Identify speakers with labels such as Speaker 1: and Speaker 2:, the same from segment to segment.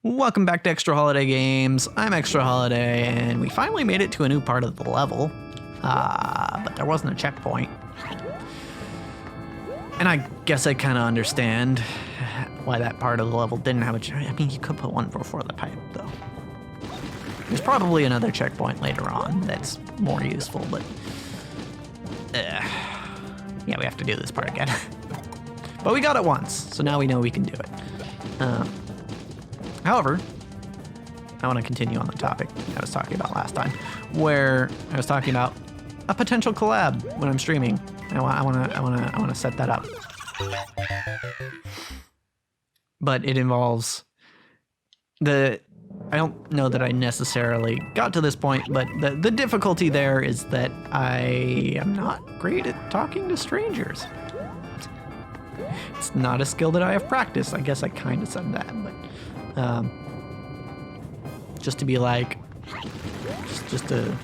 Speaker 1: Welcome back to Extra Holiday Games. I'm Extra Holiday, and we finally made it to a new part of the level. But there wasn't a checkpoint. And I guess I kind of understand why that part of the level didn't have a checkpoint. I mean, you could put one before the pipe, though. There's probably another checkpoint later on that's more useful, but... yeah, we have to do this part again. But we got it once, so now we know we can do it. However, I want to continue on the topic I was talking about last time, where I was talking about a potential collab when I'm streaming. I want to set that up. But it involves I don't know that I necessarily got to this point, but the difficulty there is that I am not great at talking to strangers. It's not a skill that I have practiced. I guess I kind of said that, but just to be like, just to,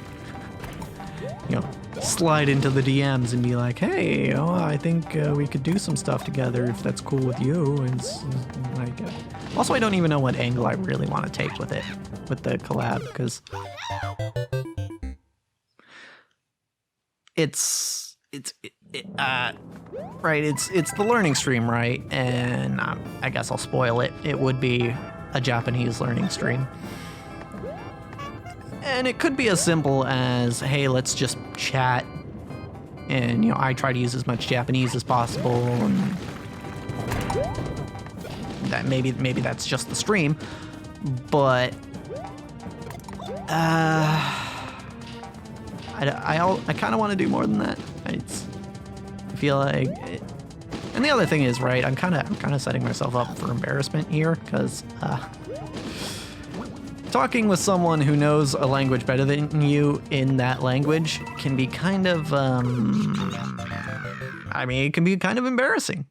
Speaker 1: slide into the DMs and be like, hey, I think we could do some stuff together if that's cool with you. And like, also, I don't even know what angle I really want to take with it, with the collab, because it's the learning stream, right? And I guess I'll spoil it. It would be a Japanese learning stream. And it could be as simple as, hey, let's just chat. And, I try to use as much Japanese as possible. And that maybe that's just the stream. But I kind of want to do more than that. I feel like, and the other thing is, right, I'm kind of setting myself up for embarrassment here, because talking with someone who knows a language better than you in that language can be kind of, it can be kind of embarrassing.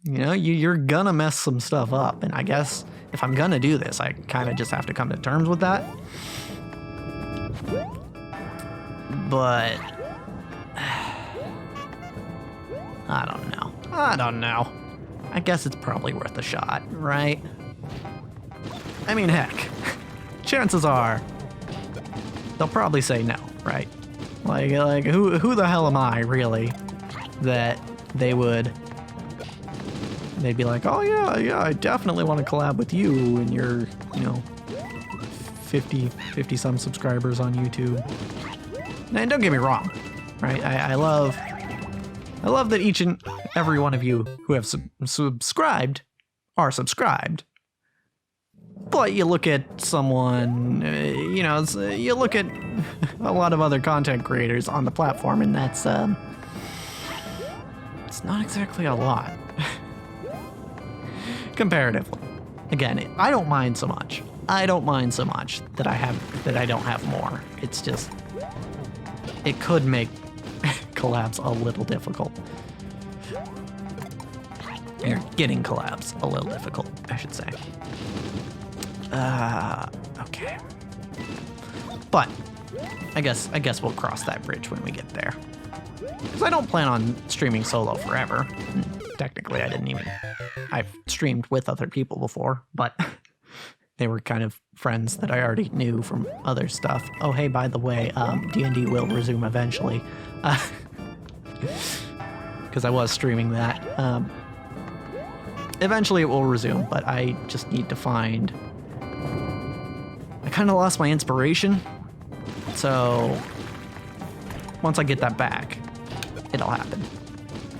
Speaker 1: You're gonna mess some stuff up, and I guess if I'm gonna do this, I kind of just have to come to terms with that. But I don't know. I guess it's probably worth a shot, right? I mean, heck, chances are they'll probably say no, right? Like who the hell am I, really, that they'd be like, oh yeah, I definitely want to collab with you and your, 50 some subscribers on YouTube. And don't get me wrong, right? I love that each and every one of you who have subscribed are subscribed. But you look at someone, you look at a lot of other content creators on the platform, and that's, it's not exactly a lot. Comparatively. Again, I don't mind so much. I don't mind so much that I don't have more. It's just, it could make collabs a little difficult. Or getting collabs a little difficult, I should say. Okay. But I guess we'll cross that bridge when we get there. Because I don't plan on streaming solo forever. Technically, I've streamed with other people before, but they were kind of friends that I already knew from other stuff. Oh, hey, by the way, D&D will resume eventually. Because I was streaming that. Eventually it will resume, but I just need to find... I kind of lost my inspiration, so once I get that back, it'll happen.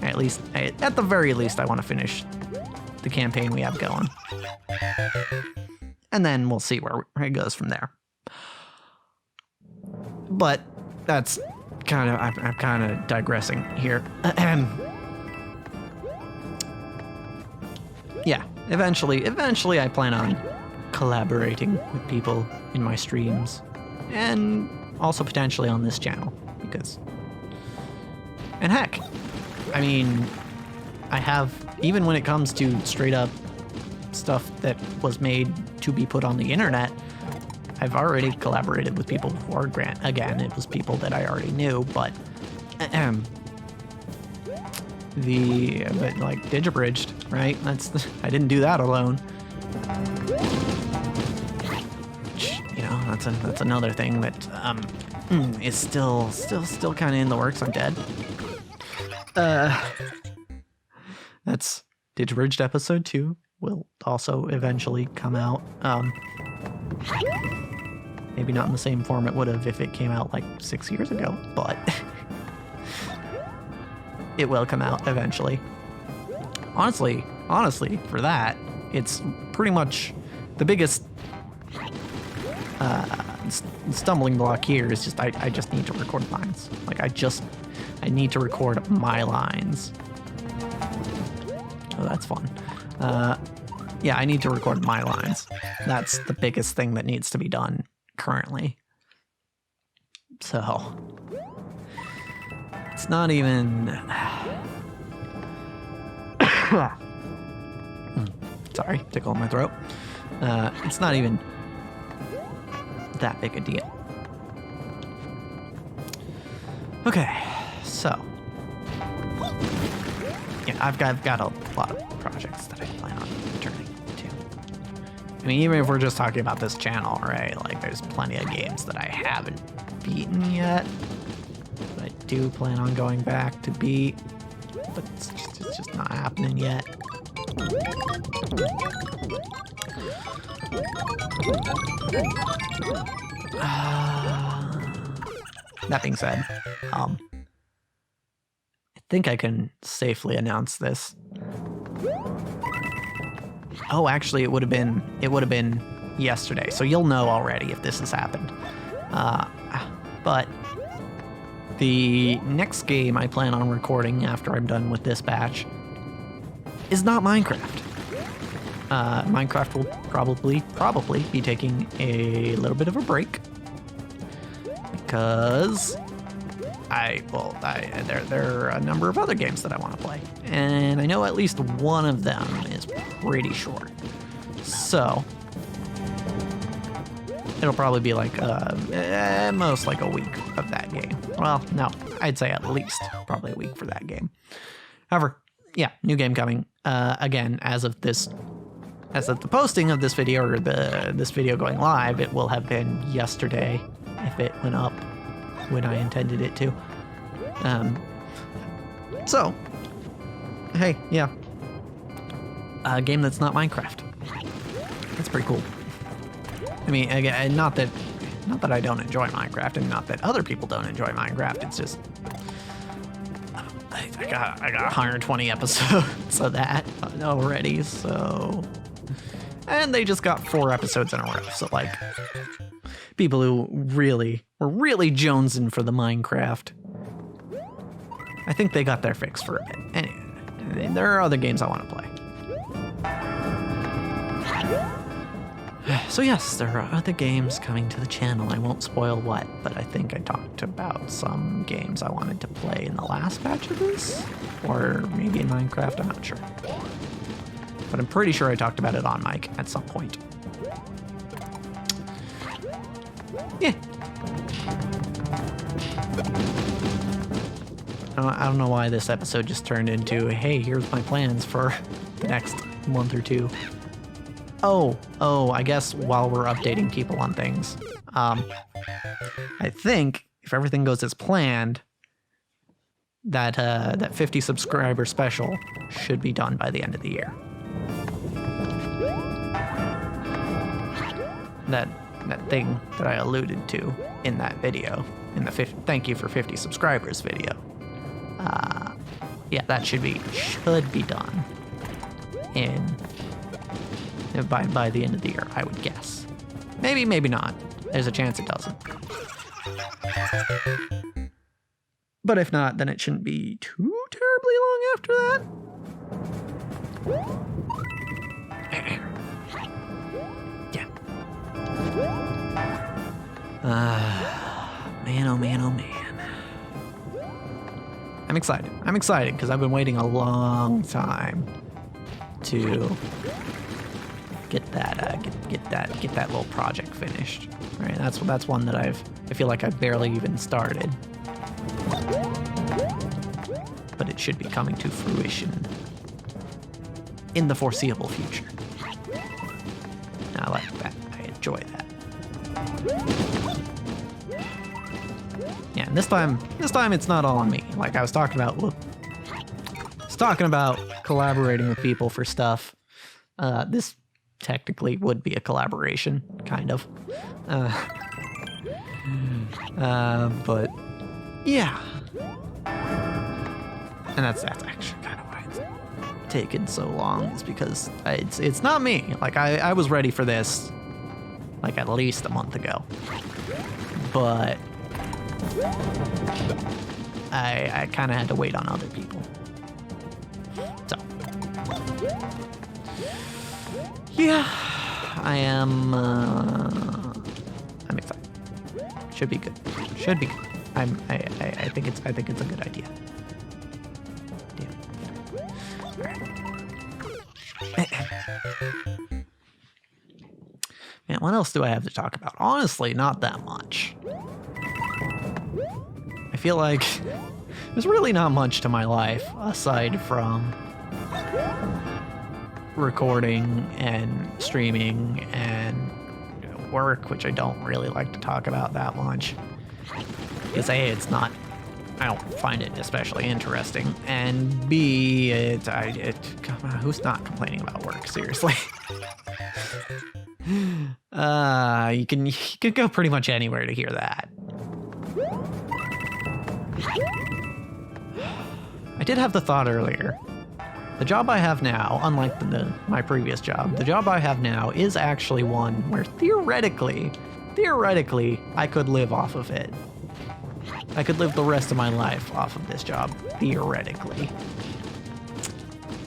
Speaker 1: At the very least, I want to finish the campaign we have going. And then we'll see where it goes from there. But that's kind of, I'm kind of digressing here. Yeah, eventually I plan on collaborating with people in my streams, and also potentially on this channel, because, and heck, I mean, I have, even when it comes to straight up stuff that was made to be put on the internet, I've already collaborated with people before. Again, it was people that I already knew, but like Digibridged, right? I didn't do that alone. that's another thing that is still kind of in the works. I'm dead. That's Digibridged episode 2 will also eventually come out. Maybe not in the same form it would have if it came out like 6 years ago, but it will come out eventually. Honestly, for that, it's pretty much the biggest stumbling block here is just I just need to record lines. Like I need to record my lines. Oh, that's fun. Yeah, I need to record my lines. That's the biggest thing that needs to be done currently. So it's not even sorry, tickle in my throat. It's not even that big a deal. Okay, so yeah, I've got a lot of projects that I plan on returning to. I mean, even if we're just talking about this channel, right? Like, there's plenty of games that I haven't beaten yet. But I do plan on going back to beat, but it's just not happening yet. That being said, I think I can safely announce this. Oh, actually, it would have been yesterday, so you'll know already if this has happened. But the next game I plan on recording after I'm done with this batch is not Minecraft. Minecraft will probably be taking a little bit of a break because there are a number of other games that I want to play, and I know at least one of them is pretty short. So it'll probably be like most like a week of that game. Well, no, I'd say at least probably a week for that game. However, yeah, new game coming. Again, as of the posting of this video, or this video going live, it will have been yesterday if it went up when I intended it to. So, hey, yeah, a game that's not Minecraft. That's pretty cool. I mean, again, not that I don't enjoy Minecraft, and not that other people don't enjoy Minecraft. It's just I got 120 episodes of that already, so. And they just got 4 episodes in a row. So, like, people who were really jonesing for the Minecraft, I think they got their fix for a bit. Anyway, there are other games I want to play. So yes, there are other games coming to the channel. I won't spoil what, but I think I talked about some games I wanted to play in the last batch of this, or maybe in Minecraft, I'm not sure. But I'm pretty sure I talked about it on mic at some point. Yeah. I don't know why this episode just turned into, hey, here's my plans for the next month or two. Oh, I guess while we're updating people on things, I think if everything goes as planned, that 50 subscriber special should be done by the end of the year. That thing that I alluded to in that video, in the thank you for 50 subscribers video. Yeah, that should be done by the end of the year, I would guess. Maybe not. There's a chance it doesn't. But if not, then it shouldn't be too terribly long after that. Yeah. Man, oh man, oh man. I'm excited because I've been waiting a long time to get that little project finished. Right, that's one that I feel like I've barely even started, but it should be coming to fruition in the foreseeable future. I like that. I enjoy that. Yeah, and this time it's not all on me. Like I was talking about, collaborating with people for stuff. This technically would be a collaboration, kind of. But yeah, and that's actually kind of why it's taken so long. Is because it's not me. Like I was ready for this, like at least a month ago, but I kind of had to wait on other people. So yeah, I am. I'm excited. Should be good. Should be good. I think it's a good idea. Man, what else do I have to talk about? Honestly, not that much. I feel like there's really not much to my life aside from recording and streaming and work, which I don't really like to talk about that much. Because A, it's not, I don't find it especially interesting, and B, come on, who's not complaining about work? Seriously. You can go pretty much anywhere to hear that. I did have the thought earlier. The job I have now, unlike my previous job, the job I have now is actually one where theoretically, I could live off of it. I could live the rest of my life off of this job, theoretically.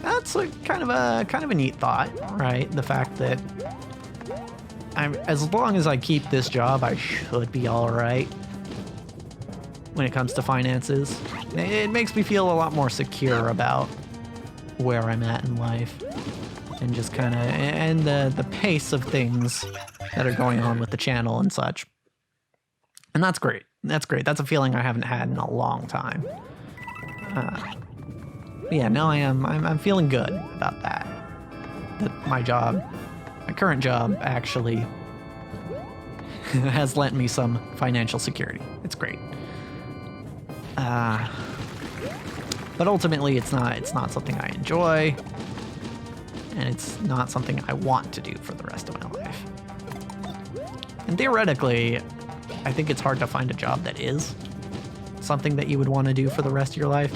Speaker 1: That's kind of a neat thought, right? The fact that as long as I keep this job, I should be all right when it comes to finances. It makes me feel a lot more secure about where I'm at in life, and just kind of, and the pace of things that are going on with the channel and such. And that's great. That's great. That's a feeling I haven't had in a long time. Yeah, no, I'm feeling good about that. That my current job actually has lent me some financial security. It's great. But ultimately, it's not something I enjoy, and it's not something I want to do for the rest of my life. And theoretically, I think it's hard to find a job that is something that you would want to do for the rest of your life.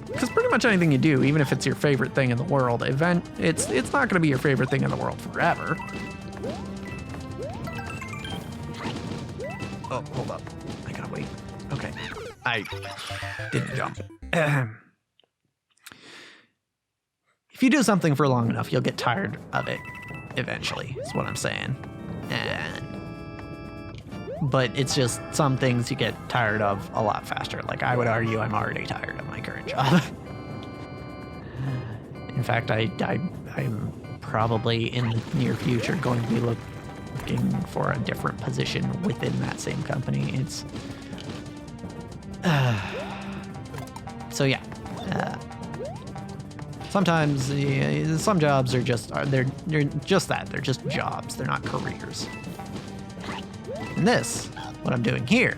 Speaker 1: Because pretty much anything you do, even if it's your favorite thing in the world, it's not going to be your favorite thing in the world forever. Oh, hold up. I gotta wait. Okay. I didn't jump. If you do something for long enough, you'll get tired of it eventually, is what I'm saying. But it's just some things you get tired of a lot faster. Like, I would argue I'm already tired of my current job. In fact, I'm probably in the near future going to be looking for a different position within that same company. It's so yeah. Sometimes some jobs are they're just that. They're just jobs. They're not careers. And this, what I'm doing here,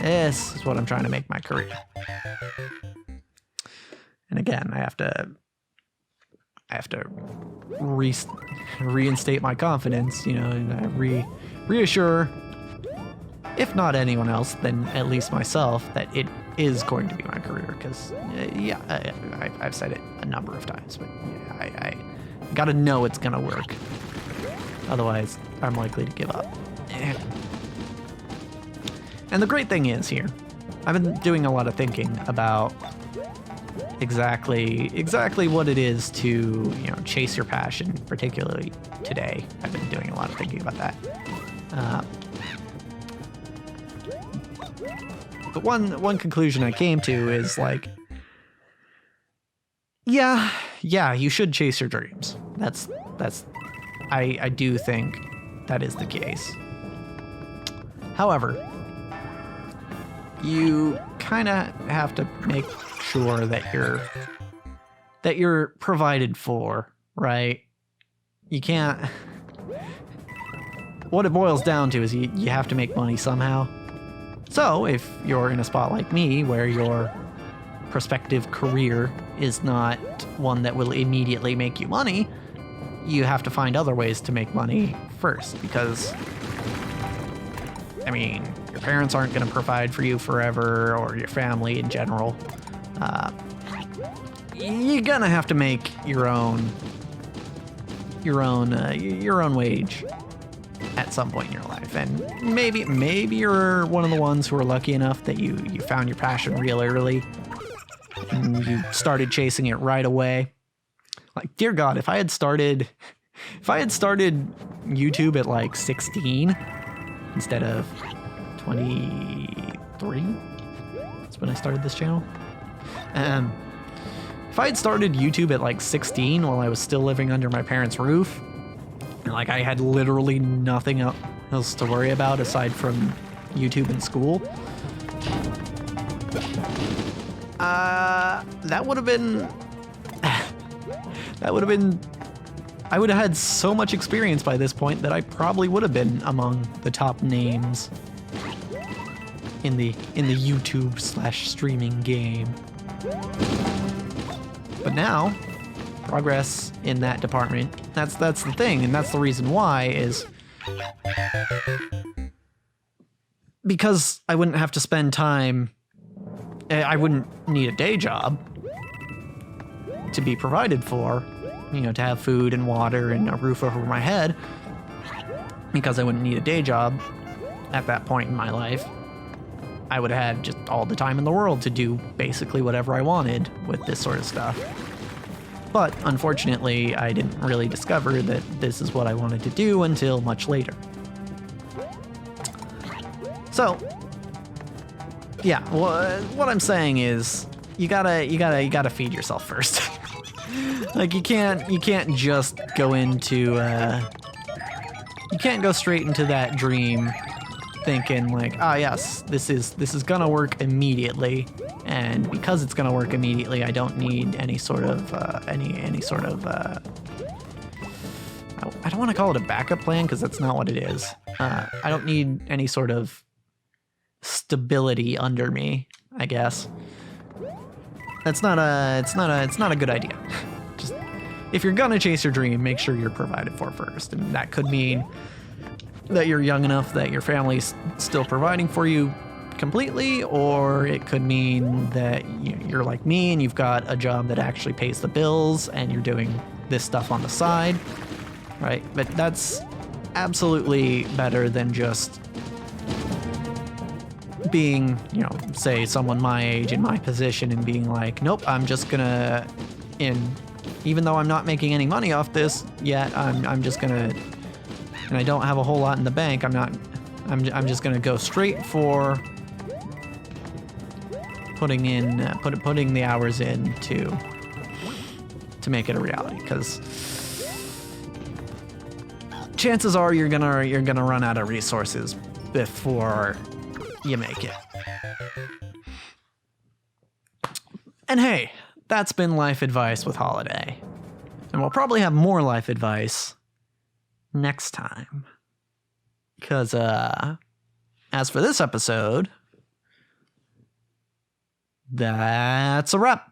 Speaker 1: this is what I'm trying to make my career. And again, I have to reinstate my confidence, and reassure, if not anyone else, then at least myself, that it is going to be my career. Because, I've said it a number of times, but I got to know it's going to work. Otherwise, I'm likely to give up. And the great thing is here, I've been doing a lot of thinking about exactly what it is to, chase your passion, particularly today. I've been doing a lot of thinking about that. But one conclusion I came to is like, yeah, you should chase your dreams. I do think that is the case. However, you kind of have to make sure that you're provided for, right? You can't. what it boils down to is you have to make money somehow. So if you're in a spot like me where your prospective career is not one that will immediately make you money, you have to find other ways to make money first, because, I mean, your parents aren't going to provide for you forever, or your family in general. You're gonna have to make your own wage at some point in your life. And maybe you're one of the ones who are lucky enough that you found your passion real early and you started chasing it right away. Like, dear God, if I had started YouTube at like 16 instead of 23, that's when I started this channel. If I had started YouTube at like 16 while I was still living under my parents' roof, and like I had literally nothing else to worry about aside from YouTube and school, that would have been I would have had so much experience by this point that I probably would have been among the top names in the YouTube/streaming game. But now, progress in that department, that's the thing, and that's the reason why, is because I wouldn't have to spend time, I wouldn't need a day job to be provided for, to have food and water and a roof over my head, because I wouldn't need a day job at that point in my life. I would have had just all the time in the world to do basically whatever I wanted with this sort of stuff. But unfortunately, I didn't really discover that this is what I wanted to do until much later. So, yeah, what I'm saying is you gotta feed yourself first. Like, you can't just go into you can't go straight into that dream thinking like, yes, this is gonna work immediately, and because it's gonna work immediately, I don't need any sort of I don't want to call it a backup plan, because that's not what it is. I don't need any sort of stability under me, I guess. It's not a good idea. Just, if you're gonna chase your dream, make sure you're provided for first, and that could mean that you're young enough that your family's still providing for you completely, or it could mean that you're like me and you've got a job that actually pays the bills and you're doing this stuff on the side, right? But that's absolutely better than just being, say someone my age in my position and being like, nope, I'm just gonna, even though I'm not making any money off this yet, I'm just gonna, and I don't have a whole lot in the bank, I'm just gonna go straight for putting the hours in to make it a reality, because chances are you're gonna run out of resources before you make it. And hey, that's been life advice with Holiday, and we'll probably have more life advice next time, because as for this episode, that's a wrap.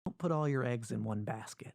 Speaker 1: Don't put all your eggs in one basket.